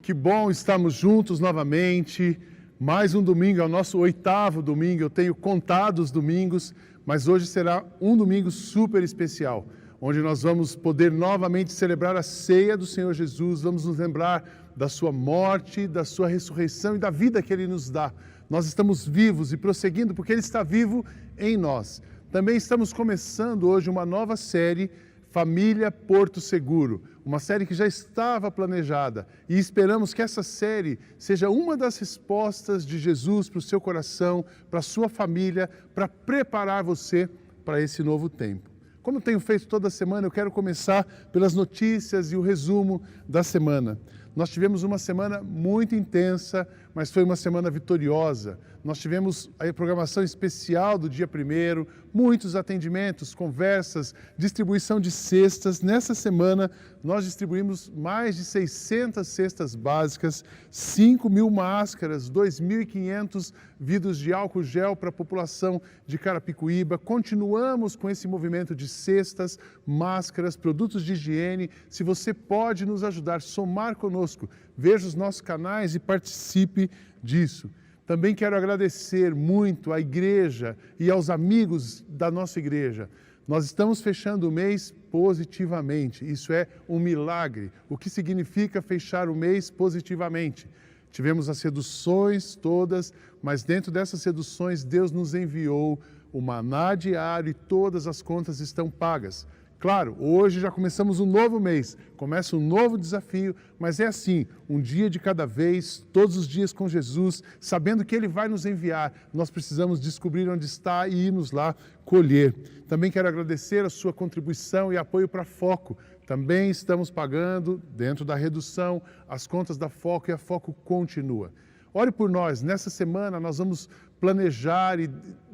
Que bom estarmos juntos novamente. Mais um domingo, é o nosso 8º domingo. Eu tenho contado os domingos, mas hoje será um domingo super especial, onde nós vamos poder novamente celebrar a ceia do Senhor Jesus. Vamos nos lembrar da sua morte, da sua ressurreição e da vida que Ele nos dá. Nós estamos vivos e prosseguindo porque Ele está vivo em nós. Também estamos começando hoje uma nova série, Família Porto Seguro, uma série que já estava planejada e esperamos que essa série seja uma das respostas de Jesus para o seu coração, para a sua família, para preparar você para esse novo tempo. Como eu tenho feito toda semana, eu quero começar pelas notícias e o resumo da semana. Nós tivemos uma semana muito intensa, mas foi uma semana vitoriosa. Nós tivemos a programação especial do dia 1º, muitos atendimentos, conversas, distribuição de cestas. Nessa semana, nós distribuímos mais de 600 cestas básicas, 5.000 máscaras, 2.500 vidros de álcool gel para a população de Carapicuíba. Continuamos com esse movimento de cestas, máscaras, produtos de higiene. Se você pode nos ajudar, somar conosco, veja os nossos canais e participe disso. Também quero agradecer muito à igreja e aos amigos da nossa igreja. Nós estamos fechando o mês positivamente, isso é um milagre. O que significa fechar o mês positivamente? Tivemos as reduções todas, mas dentro dessas reduções Deus nos enviou o maná diário e todas as contas estão pagas. Claro, hoje já começamos um novo mês, começa um novo desafio, mas é assim, um dia de cada vez, todos os dias com Jesus, sabendo que Ele vai nos enviar, nós precisamos descobrir onde está e irmos lá colher. Também quero agradecer a sua contribuição e apoio para a Foco. Também estamos pagando, dentro da redução, as contas da Foco e a Foco continua. Ore por nós, nessa semana nós vamos planejar e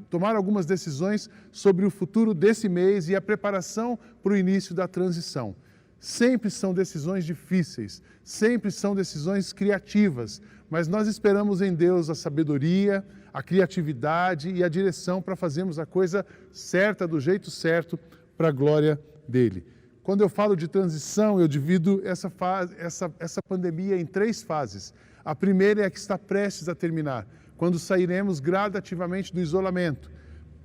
tomar algumas decisões sobre o futuro desse mês e a preparação para o início da transição. Sempre são decisões difíceis, sempre são decisões criativas, mas nós esperamos em Deus a sabedoria, a criatividade e a direção para fazermos a coisa certa, do jeito certo, para a glória dEle. Quando eu falo de transição, eu divido essa pandemia em 3 fases. A primeira é a que está prestes a terminar, quando sairemos gradativamente do isolamento.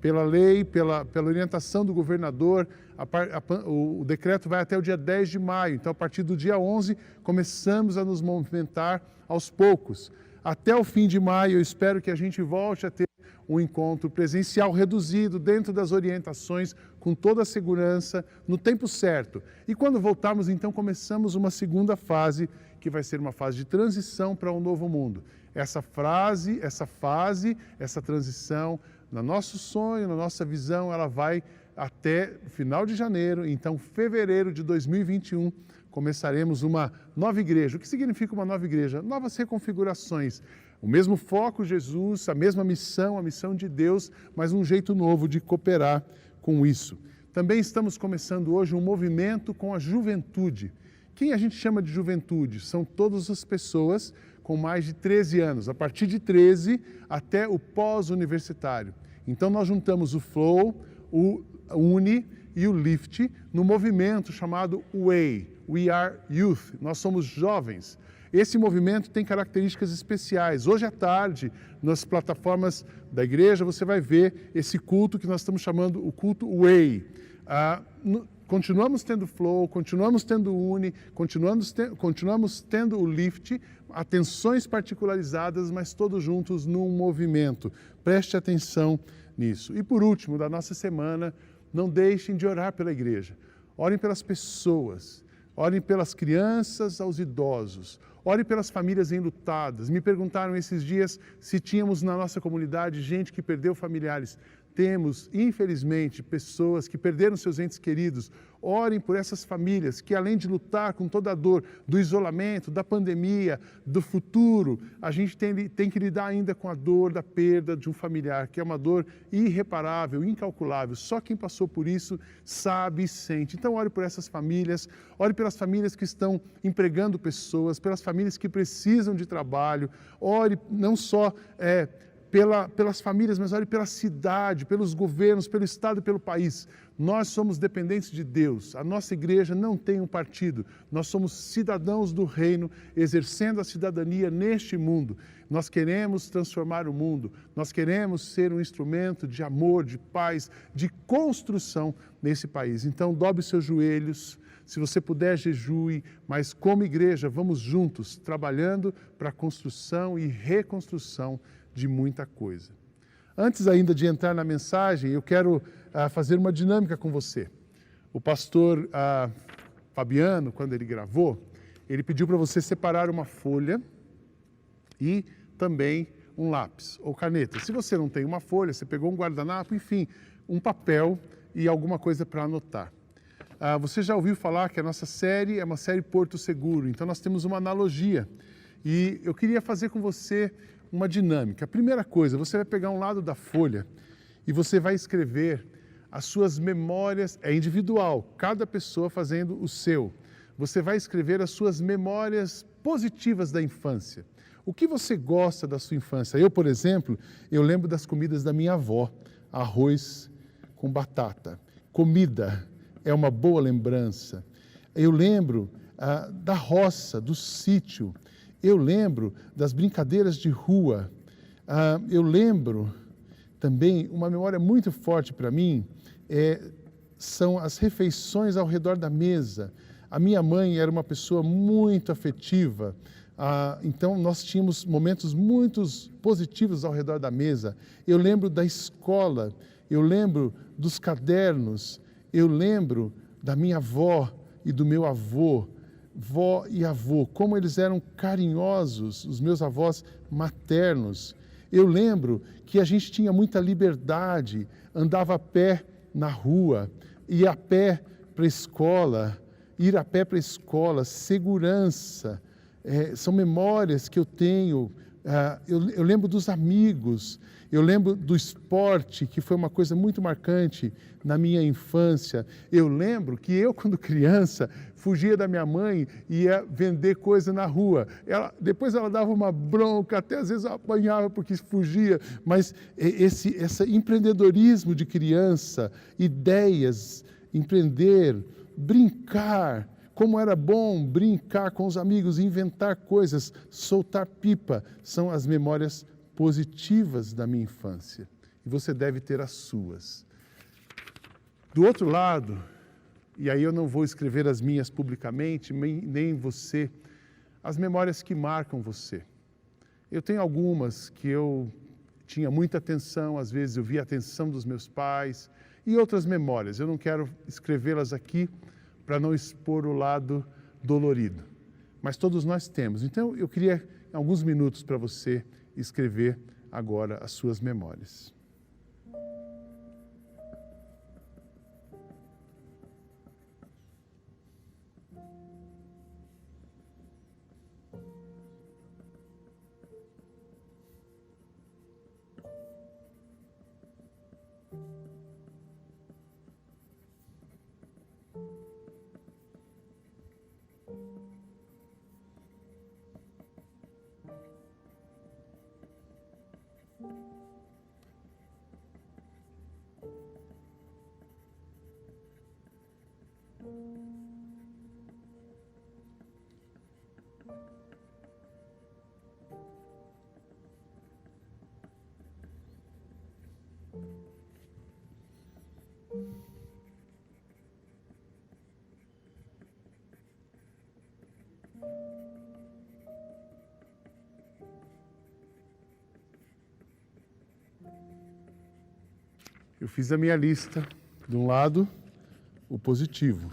Pela lei, pela orientação do governador, o decreto vai até o dia 10 de maio. Então, a partir do dia 11, começamos a nos movimentar aos poucos. Até o fim de maio, eu espero que a gente volte a ter um encontro presencial reduzido, dentro das orientações, com toda a segurança, no tempo certo. E quando voltarmos, então, começamos uma segunda fase, que vai ser uma fase de transição para um novo mundo. Essa transição, no nosso sonho, na nossa visão, ela vai até final de janeiro. Então, fevereiro de 2021, começaremos uma nova igreja. O que significa uma nova igreja? Novas reconfigurações. O mesmo foco, Jesus, a mesma missão, a missão de Deus, mas um jeito novo de cooperar com isso. Também estamos começando hoje um movimento com a juventude. Quem a gente chama de juventude? São todas as pessoas com mais de 13 anos, a partir de 13 até o pós-universitário. Então nós juntamos o Flow, o Uni e o Lift no movimento chamado WAY, We Are Youth, nós somos jovens. Esse movimento tem características especiais. Hoje à tarde, nas plataformas da igreja, você vai ver esse culto que nós estamos chamando o culto WAY. Continuamos tendo Flow, continuamos tendo Uni, continuamos tendo o Lift, atenções particularizadas, mas todos juntos num movimento. Preste atenção nisso. E por último, da nossa semana, não deixem de orar pela igreja. Orem pelas pessoas, orem pelas crianças aos idosos, orem pelas famílias enlutadas. Me perguntaram esses dias se tínhamos na nossa comunidade gente que perdeu familiares. Temos, infelizmente, pessoas que perderam seus entes queridos. Orem por essas famílias que, além de lutar com toda a dor do isolamento, da pandemia, do futuro, a gente tem que lidar ainda com a dor da perda de um familiar, que é uma dor irreparável, incalculável. Só quem passou por isso sabe e sente. Então, ore por essas famílias, ore pelas famílias que estão empregando pessoas, pelas famílias que precisam de trabalho. Ore não só pelas famílias, mas ore pela cidade, pelos governos, pelo Estado e pelo país. Nós somos dependentes de Deus. A nossa igreja não tem um partido. Nós somos cidadãos do reino, exercendo a cidadania neste mundo. Nós queremos transformar o mundo. Nós queremos ser um instrumento de amor, de paz, de construção nesse país. Então, dobre os seus joelhos. Se você puder, jejue, mas como igreja, vamos juntos, trabalhando para a construção e reconstrução de muita coisa. Antes ainda de entrar na mensagem, eu quero fazer uma dinâmica com você. O pastor Fabiano, quando ele gravou, ele pediu para você separar uma folha e também um lápis ou caneta. Se você não tem uma folha, você pegou um guardanapo, enfim, um papel e alguma coisa para anotar. Você já ouviu falar que a nossa série é uma série Porto Seguro, então nós temos uma analogia. E eu queria fazer com você uma dinâmica. A primeira coisa, você vai pegar um lado da folha e você vai escrever as suas memórias, é individual, cada pessoa fazendo o seu. Você vai escrever as suas memórias positivas da infância. O que você gosta da sua infância? Eu, por exemplo, eu lembro das comidas da minha avó, arroz com batata. Comida é uma boa lembrança. Eu lembro da roça, do sítio. Eu lembro das brincadeiras de rua. Eu lembro também, uma memória muito forte para mim, são as refeições ao redor da mesa. A minha mãe era uma pessoa muito afetiva, então nós tínhamos momentos muito positivos ao redor da mesa. Eu lembro da escola, eu lembro dos cadernos, eu lembro da minha avó e do meu avô, vó e avô, como eles eram carinhosos, os meus avós maternos. Eu lembro que a gente tinha muita liberdade, andava a pé na rua, ia a pé para a escola, ir a pé para a escola, segurança, são memórias que eu tenho. Eu lembro dos amigos, eu lembro do esporte, que foi uma coisa muito marcante na minha infância. Eu lembro que eu, quando criança, fugia da minha mãe e ia vender coisa na rua. Depois ela dava uma bronca, até às vezes eu apanhava porque fugia, mas esse empreendedorismo de criança, ideias, empreender, brincar, como era bom brincar com os amigos, inventar coisas, soltar pipa, são as memórias positivas da minha infância. E você deve ter as suas. Do outro lado, e aí eu não vou escrever as minhas publicamente, nem você, as memórias que marcam você. Eu tenho algumas que eu tinha muita atenção, às vezes eu via a atenção dos meus pais, e outras memórias. Eu não quero escrevê-las aqui para não expor o lado dolorido. Mas todos nós temos. Então, eu queria alguns minutos para você escrever agora as suas memórias. Eu fiz a minha lista. De um lado, o positivo.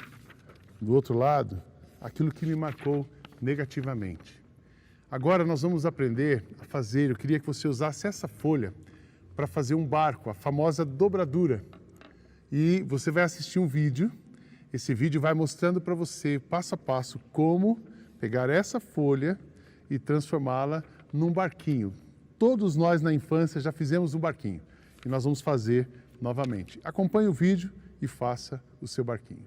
Do outro lado, aquilo que me marcou negativamente. Agora nós vamos aprender a fazer, eu queria que você usasse essa folha para fazer um barco, a famosa dobradura. E você vai assistir um vídeo, esse vídeo vai mostrando para você, passo a passo, como pegar essa folha e transformá-la num barquinho. Todos nós na infância já fizemos um barquinho e nós vamos fazer novamente. Acompanhe o vídeo e faça o seu barquinho.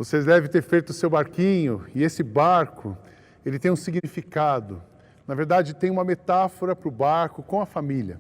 Você deve ter feito o seu barquinho, e esse barco, ele tem um significado. Na verdade, tem uma metáfora para o barco com a família.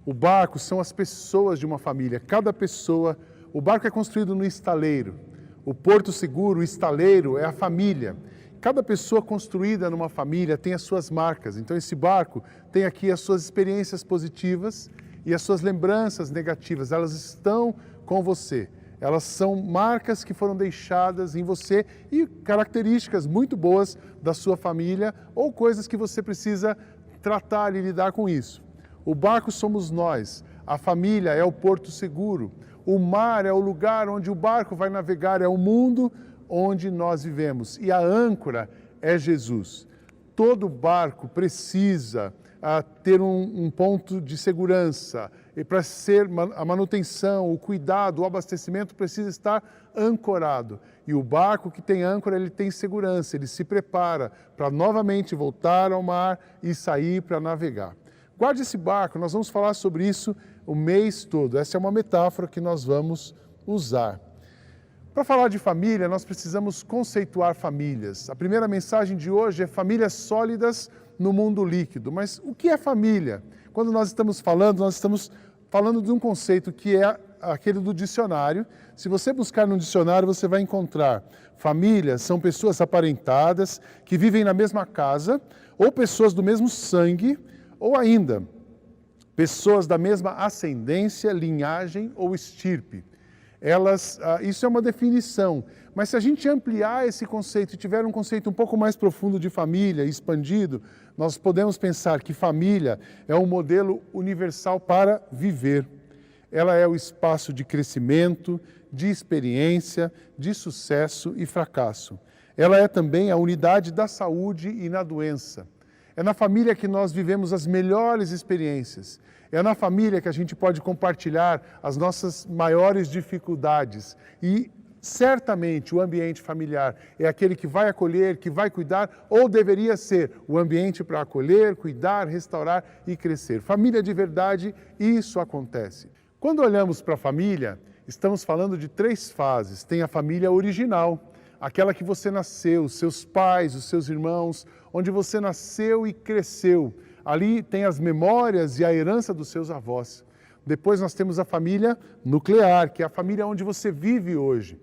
O barco são as pessoas de uma família, cada pessoa. O barco é construído no estaleiro. O porto seguro, o estaleiro, é a família. Cada pessoa construída numa família tem as suas marcas. Então esse barco tem aqui as suas experiências positivas e as suas lembranças negativas. Elas estão com você. Elas são marcas que foram deixadas em você e características muito boas da sua família ou coisas que você precisa tratar e lidar com isso. O barco somos nós, a família é o porto seguro, o mar é o lugar onde o barco vai navegar, é o mundo onde nós vivemos e a âncora é Jesus. Todo barco precisa ter um ponto de segurança e para ser a manutenção, o cuidado, o abastecimento precisa estar ancorado. E o barco que tem âncora, ele tem segurança, ele se prepara para novamente voltar ao mar e sair para navegar. Guarde esse barco, nós vamos falar sobre isso o mês todo. Essa é uma metáfora que nós vamos usar. Para falar de família, nós precisamos conceituar famílias. A primeira mensagem de hoje é famílias sólidas no mundo líquido. Mas o que é família? Quando nós estamos falando de um conceito que é aquele do dicionário. Se você buscar no dicionário, você vai encontrar famílias são pessoas aparentadas que vivem na mesma casa ou pessoas do mesmo sangue ou ainda pessoas da mesma ascendência, linhagem ou estirpe. Isso é uma definição, mas se a gente ampliar esse conceito e tiver um conceito um pouco mais profundo de família, expandido, nós podemos pensar que família é um modelo universal para viver. Ela é o espaço de crescimento, de experiência, de sucesso e fracasso. Ela é também a unidade da saúde e na doença. É na família que nós vivemos as melhores experiências. É na família que a gente pode compartilhar as nossas maiores dificuldades. E certamente o ambiente familiar é aquele que vai acolher, que vai cuidar, ou deveria ser o ambiente para acolher, cuidar, restaurar e crescer. Família de verdade, isso acontece. Quando olhamos para a família, estamos falando de 3 fases. Tem a família original, aquela que você nasceu, os seus pais, os seus irmãos, onde você nasceu e cresceu. Ali tem as memórias e a herança dos seus avós. Depois nós temos a família nuclear, que é a família onde você vive hoje.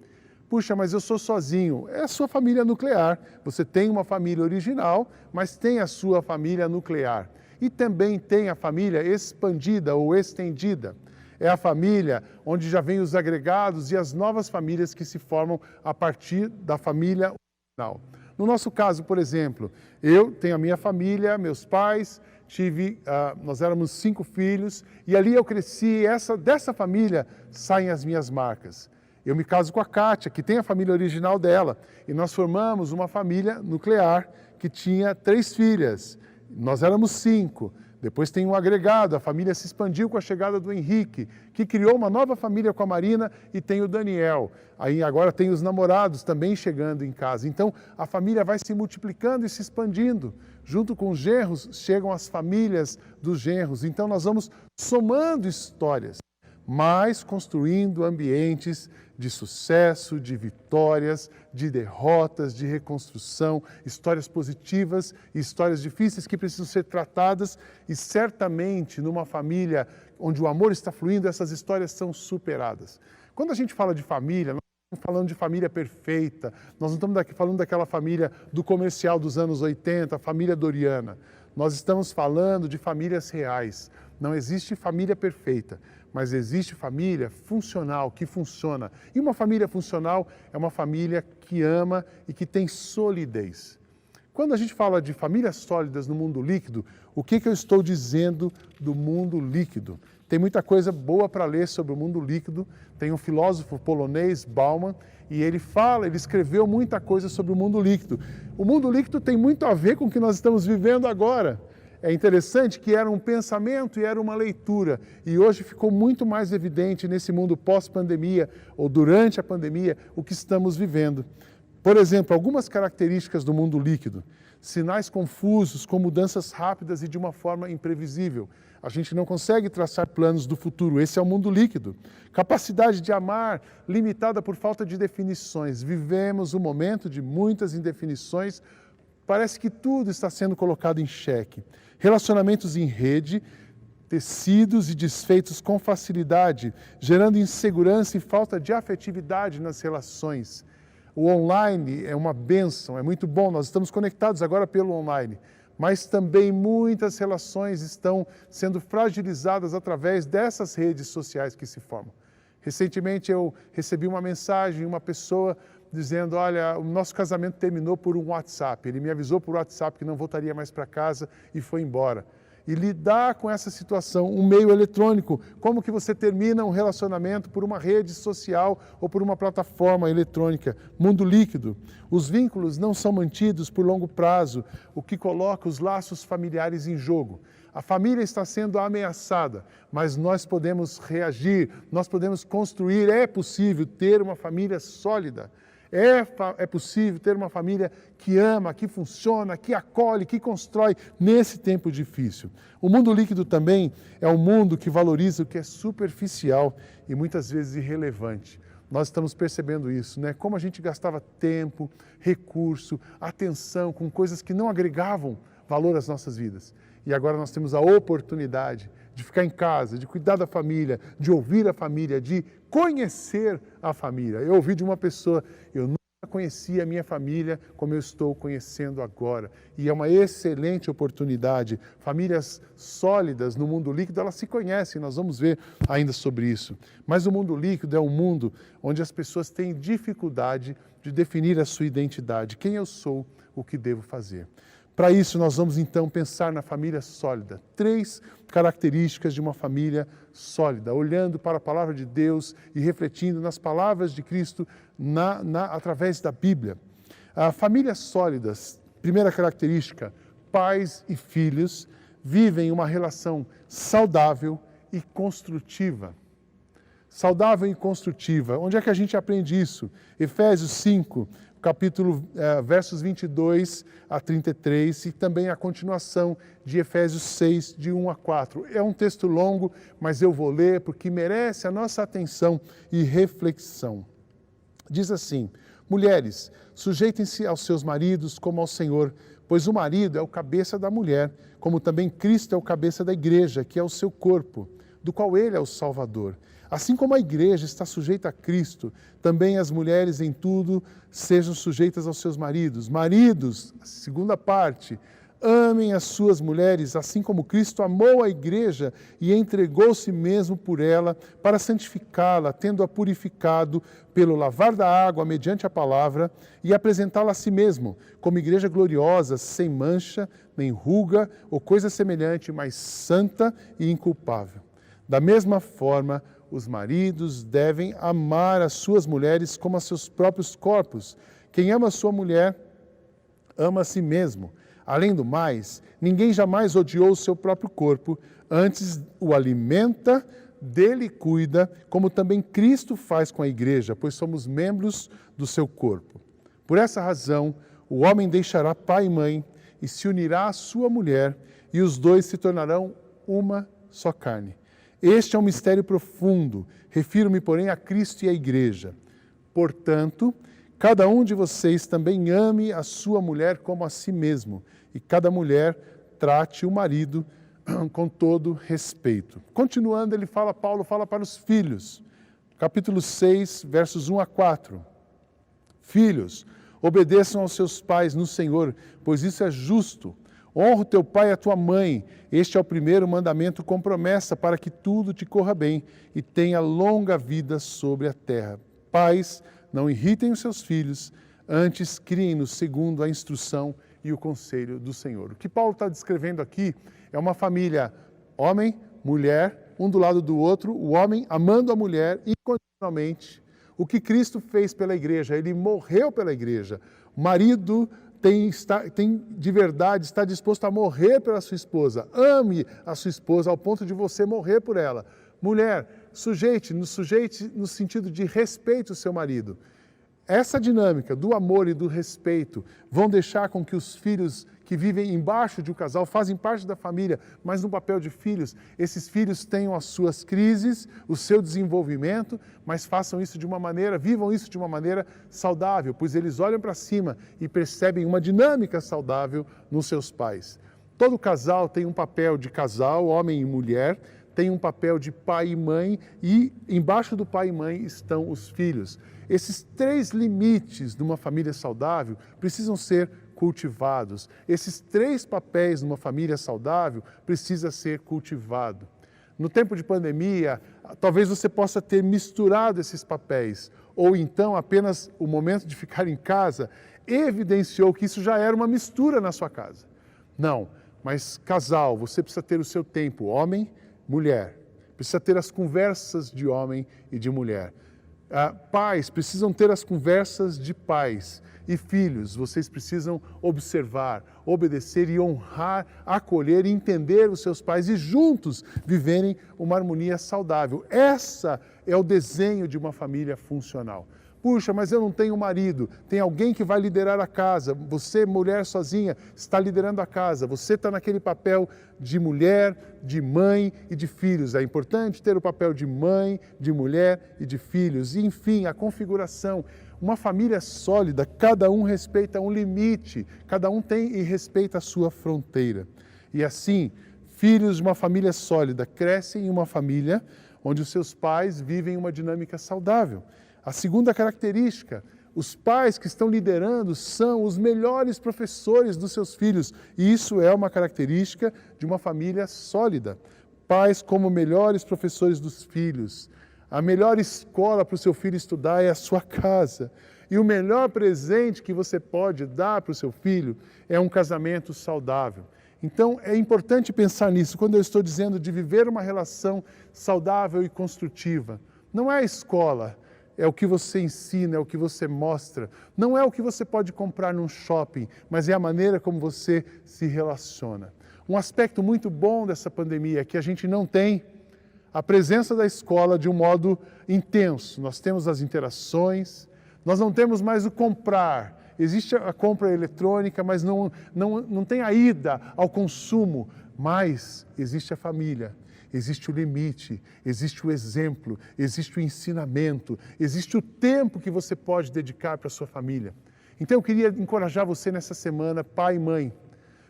Puxa, mas eu sou sozinho. É a sua família nuclear. Você tem uma família original, mas tem a sua família nuclear. E também tem a família expandida ou estendida. É a família onde já vem os agregados e as novas famílias que se formam a partir da família original. No nosso caso, por exemplo, eu tenho a minha família, meus pais, nós éramos 5 filhos e ali eu cresci e dessa família saem as minhas marcas. Eu me caso com a Kátia, que tem a família original dela, e nós formamos uma família nuclear que tinha 3 filhas. Nós éramos 5. Depois tem um agregado, a família se expandiu com a chegada do Henrique, que criou uma nova família com a Marina e tem o Daniel. Aí agora tem os namorados também chegando em casa. Então a família vai se multiplicando e se expandindo. Junto com os genros chegam as famílias dos genros. Então nós vamos somando histórias, mas construindo ambientes de sucesso, de vitórias, de derrotas, de reconstrução, histórias positivas e histórias difíceis que precisam ser tratadas e certamente numa família onde o amor está fluindo, essas histórias são superadas. Quando a gente fala de família, nós não estamos falando de família perfeita, nós não estamos falando daquela família do comercial dos anos 80, a família Doriana. Nós estamos falando de famílias reais. Não existe família perfeita, mas existe família funcional, que funciona. E uma família funcional é uma família que ama e que tem solidez. Quando a gente fala de famílias sólidas no mundo líquido, o que eu estou dizendo do mundo líquido? Tem muita coisa boa para ler sobre o mundo líquido. Tem um filósofo polonês, Bauman, e ele escreveu muita coisa sobre o mundo líquido. O mundo líquido tem muito a ver com o que nós estamos vivendo agora. É interessante que era um pensamento e era uma leitura, e hoje ficou muito mais evidente nesse mundo pós-pandemia, ou durante a pandemia, o que estamos vivendo. Por exemplo, algumas características do mundo líquido. Sinais confusos com mudanças rápidas e de uma forma imprevisível. A gente não consegue traçar planos do futuro, esse é o mundo líquido. Capacidade de amar limitada por falta de definições. Vivemos um momento de muitas indefinições, parece que tudo está sendo colocado em xeque. Relacionamentos em rede, tecidos e desfeitos com facilidade, gerando insegurança e falta de afetividade nas relações. O online é uma bênção, é muito bom, nós estamos conectados agora pelo online, mas também muitas relações estão sendo fragilizadas através dessas redes sociais que se formam. Recentemente eu recebi uma mensagem, uma pessoa dizendo, olha, o nosso casamento terminou por um WhatsApp, ele me avisou por WhatsApp que não voltaria mais para casa e foi embora. E lidar com essa situação, um meio eletrônico, como que você termina um relacionamento por uma rede social ou por uma plataforma eletrônica, mundo líquido. Os vínculos não são mantidos por longo prazo, o que coloca os laços familiares em jogo. A família está sendo ameaçada, mas nós podemos reagir, nós podemos construir, é possível ter uma família sólida. É possível ter uma família que ama, que funciona, que acolhe, que constrói nesse tempo difícil. O mundo líquido também é um mundo que valoriza o que é superficial e muitas vezes irrelevante. Nós estamos percebendo isso, né? Como a gente gastava tempo, recurso, atenção com coisas que não agregavam valor às nossas vidas. E agora nós temos a oportunidade de ficar em casa, de cuidar da família, de ouvir a família, de conhecer a família. Eu ouvi de uma pessoa, eu nunca conhecia a minha família como eu estou conhecendo agora. E é uma excelente oportunidade. Famílias sólidas no mundo líquido, elas se conhecem, nós vamos ver ainda sobre isso. Mas o mundo líquido é um mundo onde as pessoas têm dificuldade de definir a sua identidade. Quem eu sou, o que devo fazer. Para isso, nós vamos então pensar na família sólida. 3 características de uma família sólida, olhando para a palavra de Deus e refletindo nas palavras de Cristo através da Bíblia. Famílias sólidas, primeira característica, pais e filhos vivem uma relação saudável e construtiva. Saudável e construtiva. Onde é que a gente aprende isso? Efésios 5, versos 22 a 33 e também a continuação de Efésios 6, de 1 a 4. É um texto longo, mas eu vou ler porque merece a nossa atenção e reflexão. Diz assim, mulheres, sujeitem-se aos seus maridos como ao Senhor, pois o marido é o cabeça da mulher, como também Cristo é o cabeça da igreja, que é o seu corpo, do qual ele é o Salvador. Assim como a igreja está sujeita a Cristo, também as mulheres em tudo sejam sujeitas aos seus maridos. Maridos, a segunda parte, amem as suas mulheres, assim como Cristo amou a igreja e entregou-se mesmo por ela para santificá-la, tendo-a purificado pelo lavar da água mediante a palavra e apresentá-la a si mesmo, como igreja gloriosa, sem mancha, nem ruga ou coisa semelhante, mas santa e inculpável. Da mesma forma, os maridos devem amar as suas mulheres como a seus próprios corpos. Quem ama a sua mulher, ama a si mesmo. Além do mais, ninguém jamais odiou o seu próprio corpo, antes o alimenta, dele cuida, como também Cristo faz com a igreja, pois somos membros do seu corpo. Por essa razão, o homem deixará pai e mãe e se unirá à sua mulher, e os dois se tornarão uma só carne. Este é um mistério profundo, refiro-me, porém, a Cristo e à igreja. Portanto, cada um de vocês também ame a sua mulher como a si mesmo, e cada mulher trate o marido com todo respeito. Continuando, Paulo fala para os filhos, capítulo 6, versos 1 a 4. Filhos, obedeçam aos seus pais no Senhor, pois isso é justo. Honra o teu pai e a tua mãe. Este é o primeiro mandamento com promessa para que tudo te corra bem e tenha longa vida sobre a terra. Pais, não irritem os seus filhos, antes criem-nos segundo a instrução e o conselho do Senhor. O que Paulo está descrevendo aqui é uma família, homem, mulher, um do lado do outro, o homem amando a mulher incondicionalmente. O que Cristo fez pela igreja, ele morreu pela igreja. O marido tem de verdade, está disposto a morrer pela sua esposa. Ame a sua esposa ao ponto de você morrer por ela. Mulher, sujeite no sentido de respeite o seu marido. Essa dinâmica do amor e do respeito vão deixar com que os filhos que vivem embaixo de um casal, fazem parte da família, mas no papel de filhos, esses filhos tenham as suas crises, o seu desenvolvimento, mas façam isso de uma maneira, vivam isso de uma maneira saudável, pois eles olham para cima e percebem uma dinâmica saudável nos seus pais. Todo casal tem um papel de casal, homem e mulher, tem um papel de pai e mãe, e embaixo do pai e mãe estão os filhos. Esses 3 limites de uma família saudável precisam ser cultivados. Esses 3 papéis numa família saudável precisa ser cultivado. No tempo de pandemia, talvez você possa ter misturado esses papéis, ou então apenas o momento de ficar em casa evidenciou que isso já era uma mistura na sua casa. Não, mas casal, você precisa ter o seu tempo, homem, mulher. Precisa ter as conversas de homem e de mulher. Pais precisam ter as conversas de pais. E filhos, vocês precisam observar, obedecer e honrar, acolher e entender os seus pais e juntos viverem uma harmonia saudável. Essa é o desenho de uma família funcional. Puxa, mas eu não tenho marido, tem alguém que vai liderar a casa. Você, mulher sozinha, está liderando a casa. Você está naquele papel de mulher, de mãe e de filhos. É importante ter o papel de mãe, de mulher e de filhos. E, enfim, a configuração. Uma família sólida, cada um respeita um limite, cada um tem e respeita a sua fronteira. E assim, filhos de uma família sólida crescem em uma família onde os seus pais vivem uma dinâmica saudável. A segunda característica, os pais que estão liderando são os melhores professores dos seus filhos, e isso é uma característica de uma família sólida. Pais como melhores professores dos filhos. A melhor escola para o seu filho estudar é a sua casa. E o melhor presente que você pode dar para o seu filho é um casamento saudável. Então, é importante pensar nisso quando eu estou dizendo de viver uma relação saudável e construtiva. Não é a escola, é o que você ensina, é o que você mostra. Não é o que você pode comprar num shopping, mas é a maneira como você se relaciona. Um aspecto muito bom dessa pandemia é que a gente não tem a presença da escola de um modo intenso. Nós temos as interações, nós não temos mais o comprar. Existe a compra eletrônica, mas não tem a ida ao consumo. Mas existe a família, existe o limite, existe o exemplo, existe o ensinamento, existe o tempo que você pode dedicar para a sua família. Então eu queria encorajar você nessa semana, pai e mãe.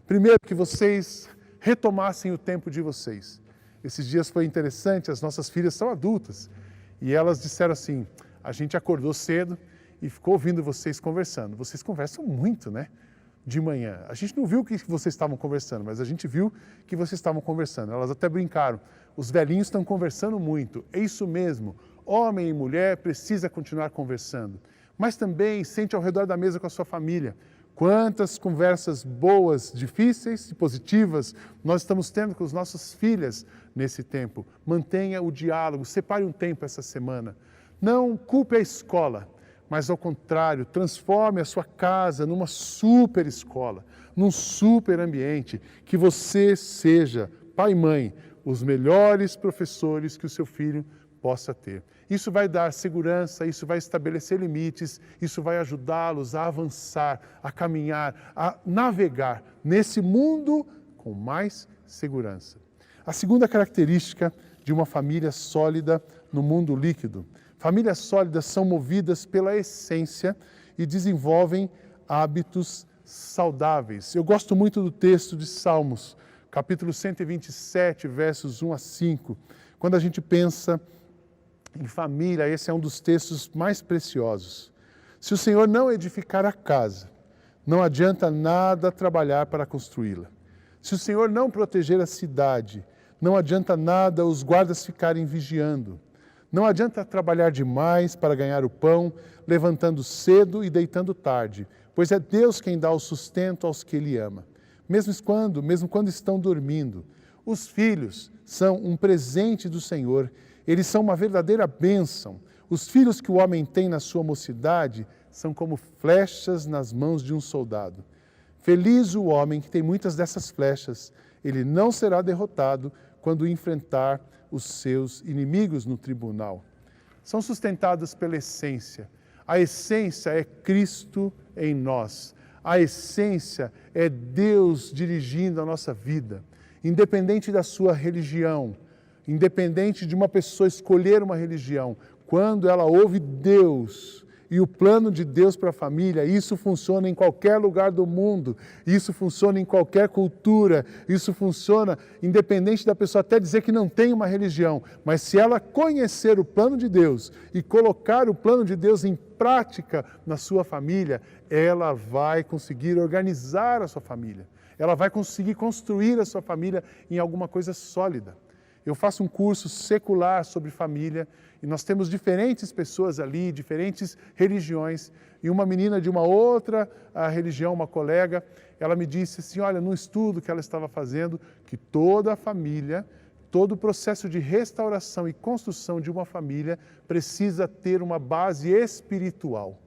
Primeiro, que vocês retomassem o tempo de vocês. Esses dias foi interessante, as nossas filhas são adultas e elas disseram assim, a gente acordou cedo e ficou ouvindo vocês conversando. Vocês conversam muito, né? De manhã. A gente não viu que vocês estavam conversando, mas a gente viu que vocês estavam conversando. Elas até brincaram, os velhinhos estão conversando muito. É isso mesmo, homem e mulher precisa continuar conversando. Mas também sente ao redor da mesa com a sua família. Quantas conversas boas, difíceis e positivas nós estamos tendo com as nossas filhas nesse tempo. Mantenha o diálogo, separe um tempo essa semana. Não culpe a escola, mas ao contrário, transforme a sua casa numa super escola, num super ambiente, que você seja, pai e mãe, os melhores professores que o seu filho possa ter. Isso vai dar segurança, isso vai estabelecer limites, isso vai ajudá-los a avançar, a caminhar, a navegar nesse mundo com mais segurança. A segunda característica de uma família sólida no mundo líquido. Famílias sólidas são movidas pela essência e desenvolvem hábitos saudáveis. Eu gosto muito do texto de Salmos, capítulo 127, versos 1 a 5. Quando a gente pensa em família, esse é um dos textos mais preciosos. Se o Senhor não edificar a casa, não adianta nada trabalhar para construí-la. Se o Senhor não proteger a cidade, não adianta nada os guardas ficarem vigiando. Não adianta trabalhar demais para ganhar o pão, levantando cedo e deitando tarde, pois é Deus quem dá o sustento aos que Ele ama, mesmo quando estão dormindo. Os filhos são um presente do Senhor, eles são uma verdadeira bênção. Os filhos que o homem tem na sua mocidade são como flechas nas mãos de um soldado. Feliz o homem que tem muitas dessas flechas, ele não será derrotado quando enfrentar os seus inimigos no tribunal. São sustentadas pela essência. A essência é Cristo em nós. A essência é Deus dirigindo a nossa vida. Independente da sua religião, independente de uma pessoa escolher uma religião, quando ela ouve Deus e o plano de Deus para a família, isso funciona em qualquer lugar do mundo, isso funciona em qualquer cultura, isso funciona independente da pessoa até dizer que não tem uma religião, mas se ela conhecer o plano de Deus e colocar o plano de Deus em prática na sua família, ela vai conseguir organizar a sua família, ela vai conseguir construir a sua família em alguma coisa sólida. Eu faço um curso secular sobre família e nós temos diferentes pessoas ali, diferentes religiões. E uma menina de uma outra religião, uma colega, ela me disse assim, olha, no estudo que ela estava fazendo, que toda a família, todo o processo de restauração e construção de uma família precisa ter uma base espiritual.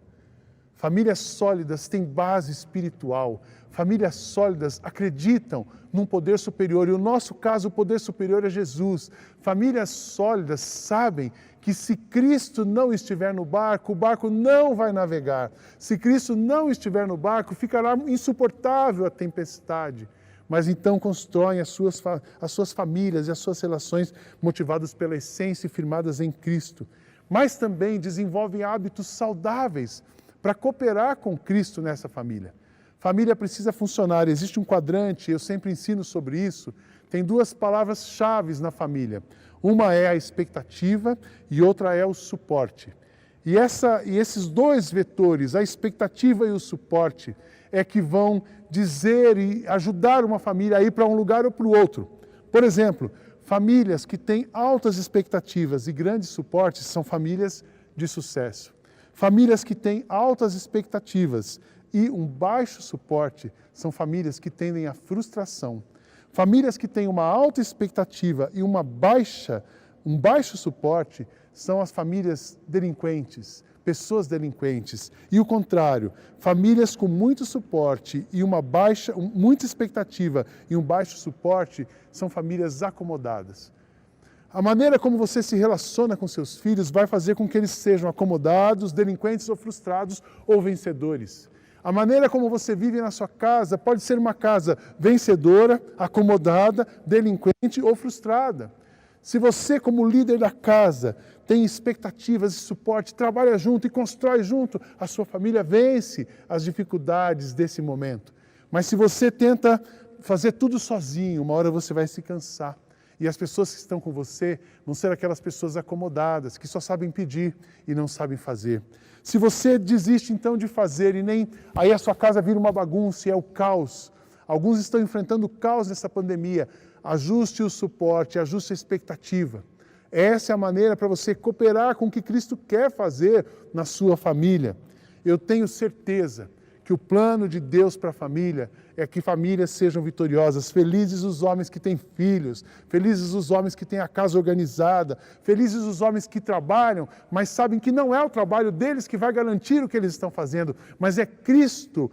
Famílias sólidas têm base espiritual. Famílias sólidas acreditam num poder superior. E no nosso caso, o poder superior é Jesus. Famílias sólidas sabem que se Cristo não estiver no barco, o barco não vai navegar. Se Cristo não estiver no barco, ficará insuportável a tempestade. Mas então constroem as suas famílias e as suas relações motivadas pela essência e firmadas em Cristo. Mas também desenvolvem hábitos saudáveis para cooperar com Cristo nessa família. Família precisa funcionar, existe um quadrante, eu sempre ensino sobre isso, tem duas palavras-chave na família. Uma é a expectativa e outra é o suporte. E esses dois vetores, a expectativa e o suporte, é que vão dizer e ajudar uma família a ir para um lugar ou para o outro. Por exemplo, famílias que têm altas expectativas e grandes suportes são famílias de sucesso. Famílias que têm altas expectativas e um baixo suporte são famílias que tendem à frustração. Famílias que têm uma alta expectativa e um baixo suporte são as famílias delinquentes, pessoas delinquentes. E o contrário, famílias com muito suporte e muita expectativa e um baixo suporte são famílias acomodadas. A maneira como você se relaciona com seus filhos vai fazer com que eles sejam acomodados, delinquentes ou frustrados ou vencedores. A maneira como você vive na sua casa pode ser uma casa vencedora, acomodada, delinquente ou frustrada. Se você, como líder da casa, tem expectativas e suporte, trabalha junto e constrói junto, a sua família vence as dificuldades desse momento. Mas se você tenta fazer tudo sozinho, uma hora você vai se cansar. E as pessoas que estão com você vão ser aquelas pessoas acomodadas, que só sabem pedir e não sabem fazer. Se você desiste então de fazer aí a sua casa vira uma bagunça e é o caos. Alguns estão enfrentando o caos nessa pandemia. Ajuste o suporte, ajuste a expectativa. Essa é a maneira para você cooperar com o que Cristo quer fazer na sua família. Eu tenho certeza que o plano de Deus para a família é que famílias sejam vitoriosas. Felizes os homens que têm filhos, felizes os homens que têm a casa organizada, felizes os homens que trabalham, mas sabem que não é o trabalho deles que vai garantir o que eles estão fazendo, mas é Cristo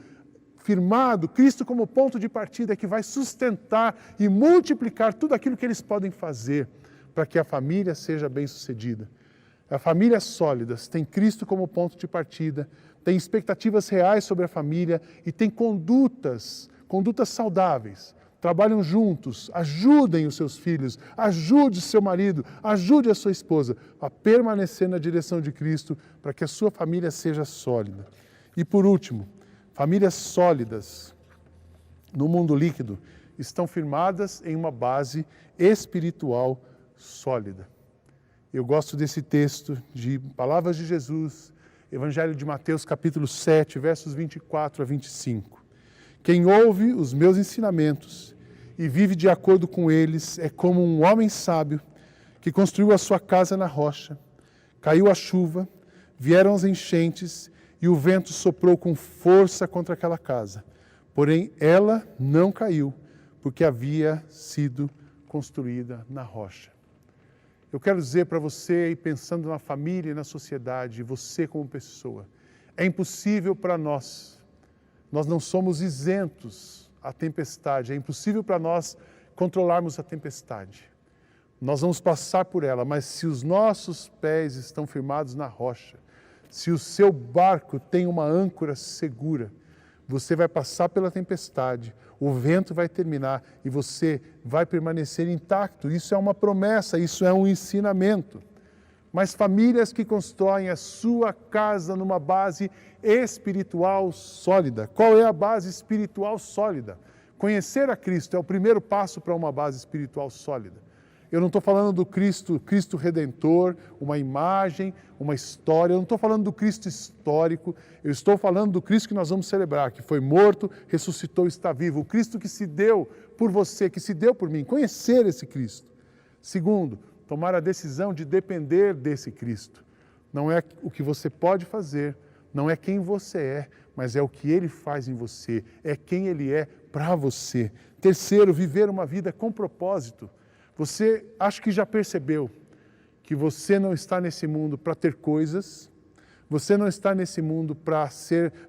firmado, Cristo como ponto de partida que vai sustentar e multiplicar tudo aquilo que eles podem fazer para que a família seja bem-sucedida. As famílias sólidas têm Cristo como ponto de partida, têm expectativas reais sobre a família e têm condutas saudáveis. Trabalham juntos, ajudem os seus filhos, ajude o seu marido, ajude a sua esposa a permanecer na direção de Cristo para que a sua família seja sólida. E por último, famílias sólidas no mundo líquido estão firmadas em uma base espiritual sólida. Eu gosto desse texto de palavras de Jesus, Evangelho de Mateus, capítulo 7, versos 24 a 25. Quem ouve os meus ensinamentos e vive de acordo com eles é como um homem sábio que construiu a sua casa na rocha. Caiu a chuva, vieram as enchentes e o vento soprou com força contra aquela casa. Porém, ela não caiu, porque havia sido construída na rocha. Eu quero dizer para você, e pensando na família e na sociedade, você como pessoa, é impossível para nós não somos isentos à tempestade, é impossível para nós controlarmos a tempestade. Nós vamos passar por ela, mas se os nossos pés estão firmados na rocha, se o seu barco tem uma âncora segura, você vai passar pela tempestade, o vento vai terminar e você vai permanecer intacto. Isso é uma promessa, isso é um ensinamento. Mas famílias que constroem a sua casa numa base espiritual sólida. Qual é a base espiritual sólida? Conhecer a Cristo é o primeiro passo para uma base espiritual sólida. Eu não estou falando do Cristo Redentor, uma imagem, uma história. Eu não estou falando do Cristo histórico. Eu estou falando do Cristo que nós vamos celebrar, que foi morto, ressuscitou e está vivo. O Cristo que se deu por você, que se deu por mim. Conhecer esse Cristo. Segundo, tomar a decisão de depender desse Cristo. Não é o que você pode fazer, não é quem você é, mas é o que Ele faz em você, é quem Ele é para você. Terceiro, viver uma vida com propósito. Você acho que já percebeu que você não está nesse mundo para ter coisas, você não está nesse mundo para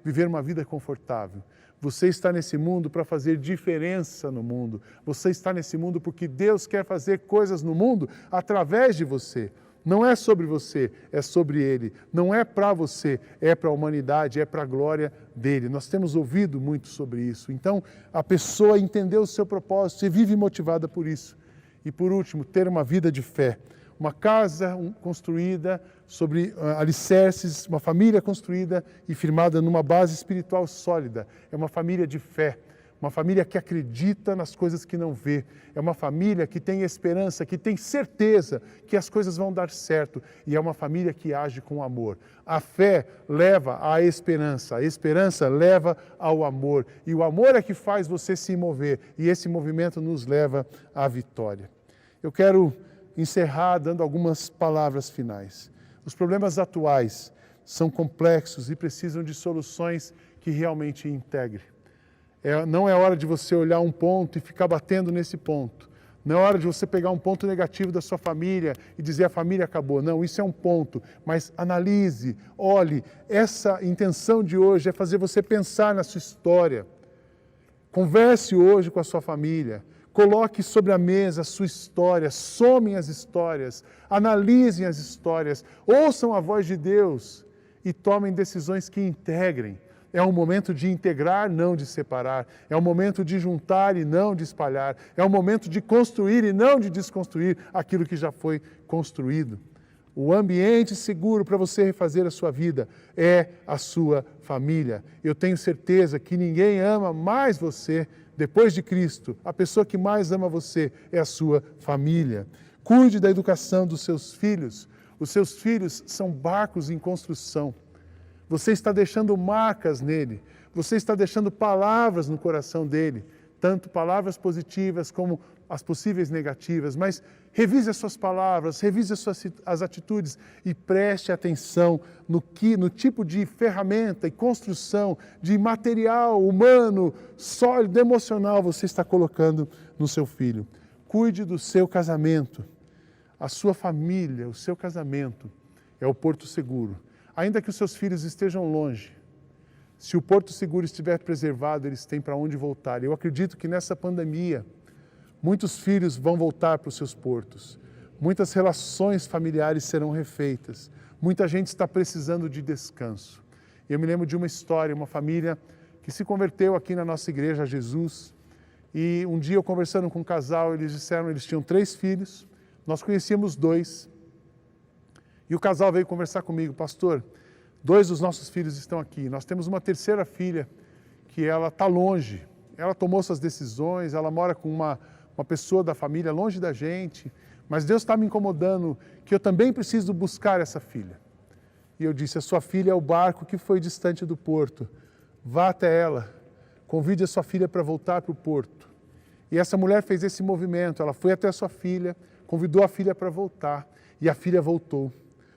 viver uma vida confortável. Você está nesse mundo para fazer diferença no mundo. Você está nesse mundo porque Deus quer fazer coisas no mundo através de você. Não é sobre você, é sobre Ele. Não é para você, é para a humanidade, é para a glória dEle. Nós temos ouvido muito sobre isso. Então, a pessoa entendeu o seu propósito e vive motivada por isso. E por último, ter uma vida de fé. Uma casa construída sobre alicerces, uma família construída e firmada numa base espiritual sólida. É uma família de fé, uma família que acredita nas coisas que não vê. É uma família que tem esperança, que tem certeza que as coisas vão dar certo. E é uma família que age com amor. A fé leva à esperança, a esperança leva ao amor. E o amor é que faz você se mover. E esse movimento nos leva à vitória. Eu quero encerrar dando algumas palavras finais. Os problemas atuais são complexos e precisam de soluções que realmente integrem. Não é hora de você olhar um ponto e ficar batendo nesse ponto. Não é hora de você pegar um ponto negativo da sua família e dizer a família acabou. Não, isso é um ponto. Mas analise, olhe. Essa intenção de hoje é fazer você pensar na sua história. Converse hoje com a sua família. Coloque sobre a mesa a sua história, somem as histórias, analisem as histórias, ouçam a voz de Deus e tomem decisões que integrem. É um momento de integrar, não de separar. É um momento de juntar e não de espalhar. É um momento de construir e não de desconstruir aquilo que já foi construído. O ambiente seguro para você refazer a sua vida é a sua família. Eu tenho certeza que ninguém ama mais você depois de Cristo. A pessoa que mais ama você é a sua família. Cuide da educação dos seus filhos. Os seus filhos são barcos em construção. Você está deixando marcas nele. Você está deixando palavras no coração dele. Tanto palavras positivas como as possíveis negativas. Mas revise as suas palavras, revise as atitudes e preste atenção no tipo de ferramenta e construção, de material humano, sólido, emocional você está colocando no seu filho. Cuide do seu casamento. A sua família, o seu casamento é o porto seguro. Ainda que os seus filhos estejam longe, se o porto seguro estiver preservado, eles têm para onde voltar. Eu acredito que nessa pandemia, muitos filhos vão voltar para os seus portos. Muitas relações familiares serão refeitas. Muita gente está precisando de descanso. Eu me lembro de uma história, uma família que se converteu aqui na nossa igreja a Jesus. E um dia eu conversando com um casal, eles disseram, eles tinham 3 filhos, nós conhecíamos 2. E o casal veio conversar comigo, pastor, 2 dos nossos filhos estão aqui. Nós temos uma 3ª filha que ela está longe. Ela tomou suas decisões, ela mora com uma pessoa da família longe da gente, mas Deus está me incomodando que eu também preciso buscar essa filha. E eu disse, a sua filha é o barco que foi distante do porto. Vá até ela, convide a sua filha para voltar para o porto. E essa mulher fez esse movimento, ela foi até a sua filha, convidou a filha para voltar, e a filha voltou.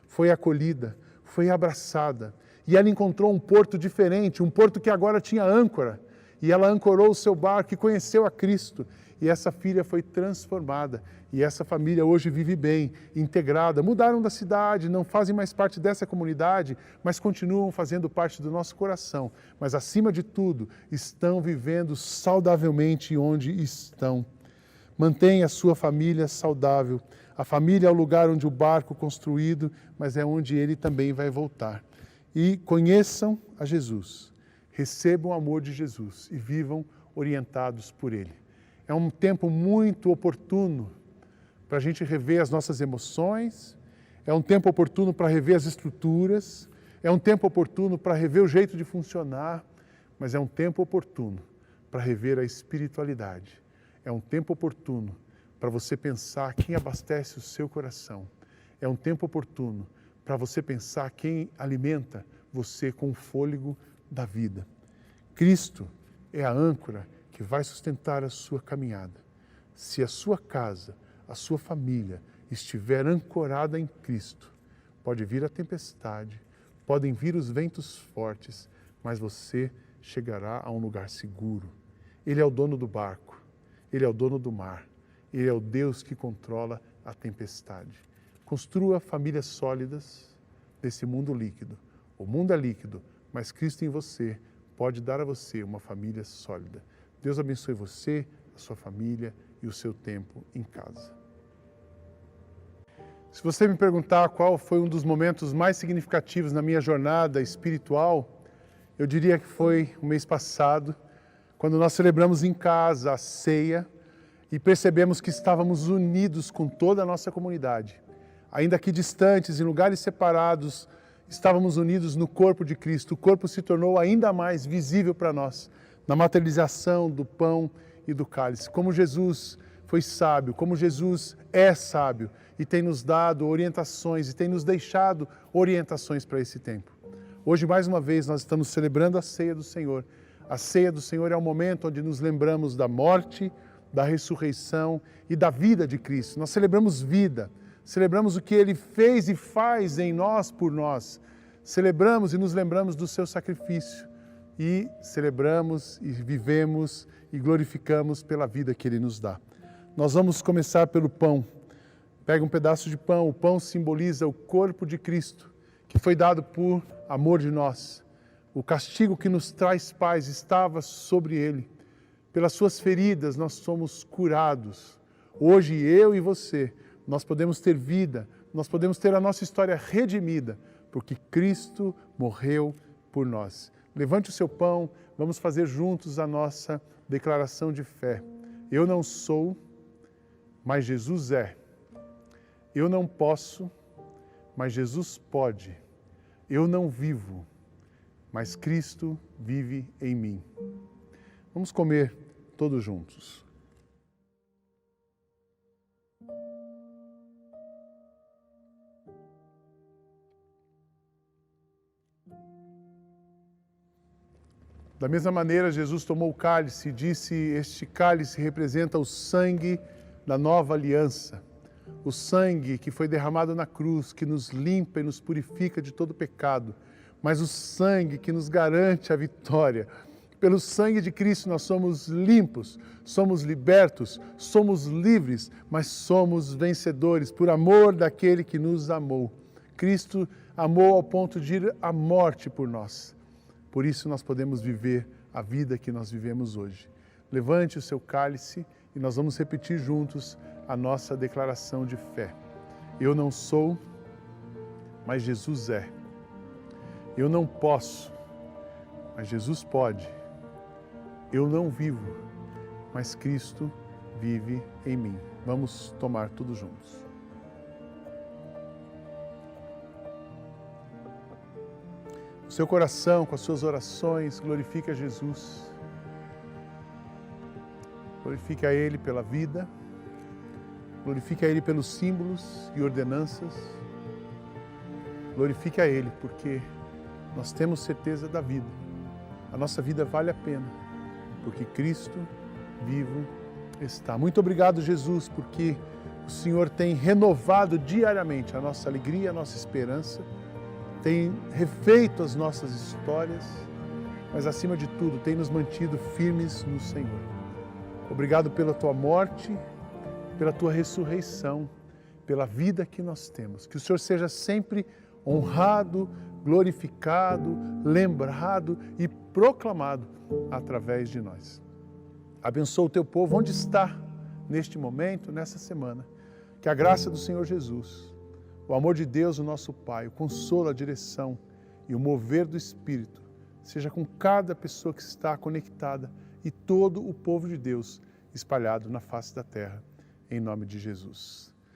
Foi acolhida, foi abraçada, e ela encontrou um porto diferente, um porto que agora tinha âncora, e ela ancorou o seu barco e conheceu a Cristo, e essa filha foi transformada, e essa família hoje vive bem, integrada, mudaram da cidade, não fazem mais parte dessa comunidade, mas continuam fazendo parte do nosso coração, mas acima de tudo, estão vivendo saudavelmente onde estão. Mantenha a sua família saudável. A família é o lugar onde o barco construído, mas é onde ele também vai voltar. e conheçam a Jesus, recebam o amor de Jesus e vivam orientados por Ele. É um tempo muito oportuno para a gente rever as nossas emoções, é um tempo oportuno para rever as estruturas, é um tempo oportuno para rever o jeito de funcionar, mas é um tempo oportuno para rever a espiritualidade. É um tempo oportuno para você pensar quem abastece o seu coração. É um tempo oportuno para você pensar quem alimenta você com o fôlego da vida. Cristo é a âncora que vai sustentar a sua caminhada. Se a sua casa, a sua família estiver ancorada em Cristo, pode vir a tempestade, podem vir os ventos fortes, mas você chegará a um lugar seguro. Ele é o dono do barco, Ele é o dono do mar, Ele é o Deus que controla a tempestade. Construa famílias sólidas nesse mundo líquido. O mundo é líquido, mas Cristo em você pode dar a você uma família sólida. Deus abençoe você, a sua família e o seu tempo em casa. Se você me perguntar qual foi um dos momentos mais significativos na minha jornada espiritual, eu diria que foi o mês passado, quando nós celebramos em casa a ceia e percebemos que estávamos unidos com toda a nossa comunidade. Ainda que distantes, em lugares separados, estávamos unidos no corpo de Cristo. O corpo se tornou ainda mais visível para nós, na materialização do pão e do cálice. Como Jesus foi sábio, como Jesus é sábio e tem nos dado orientações e tem nos deixado orientações para esse tempo. Hoje, mais uma vez, nós estamos celebrando a ceia do Senhor. A ceia do Senhor é o momento onde nos lembramos da morte, da ressurreição e da vida de Cristo. Nós celebramos vida, celebramos o que Ele fez e faz em nós por nós. Celebramos e nos lembramos do seu sacrifício. E celebramos e vivemos e glorificamos pela vida que Ele nos dá. Nós vamos começar pelo pão. Pega um pedaço de pão. O pão simboliza o corpo de Cristo, que foi dado por amor de nós. O castigo que nos traz paz estava sobre Ele. Pelas suas feridas nós somos curados. Hoje eu e você, nós podemos ter vida, nós podemos ter a nossa história redimida, porque Cristo morreu por nós. Levante o seu pão, vamos fazer juntos a nossa declaração de fé. Eu não sou, mas Jesus é. Eu não posso, mas Jesus pode. Eu não vivo, mas Cristo vive em mim. Vamos comer todos juntos. Da mesma maneira, Jesus tomou o cálice e disse: este cálice representa o sangue da nova aliança. O sangue que foi derramado na cruz, que nos limpa e nos purifica de todo pecado. Mas o sangue que nos garante a vitória. Pelo sangue de Cristo nós somos limpos, somos libertos, somos livres, mas somos vencedores por amor daquele que nos amou. Cristo amou ao ponto de ir à morte por nós. Por isso nós podemos viver a vida que nós vivemos hoje. Levante o seu cálice e nós vamos repetir juntos a nossa declaração de fé. Eu não sou, mas Jesus é. Eu não posso, mas Jesus pode. Eu não vivo, mas Cristo vive em mim. Vamos tomar tudo juntos. O seu coração, com as suas orações, glorifique a Jesus. Glorifique a Ele pela vida. Glorifique a Ele pelos símbolos e ordenanças. Glorifique a Ele porque nós temos certeza da vida. A nossa vida vale a pena, porque Cristo vivo está. Muito obrigado, Jesus, porque o Senhor tem renovado diariamente a nossa alegria, a nossa esperança, tem refeito as nossas histórias, mas acima de tudo tem nos mantido firmes no Senhor. Obrigado pela Tua morte, pela Tua ressurreição, pela vida que nós temos. Que o Senhor seja sempre honrado, glorificado, lembrado e proclamado através de nós. Abençoa o Teu povo onde está neste momento, nessa semana. Que a graça do Senhor Jesus, o amor de Deus, o nosso Pai, o consolo, a direção e o mover do Espírito seja com cada pessoa que está conectada e todo o povo de Deus espalhado na face da terra, em nome de Jesus.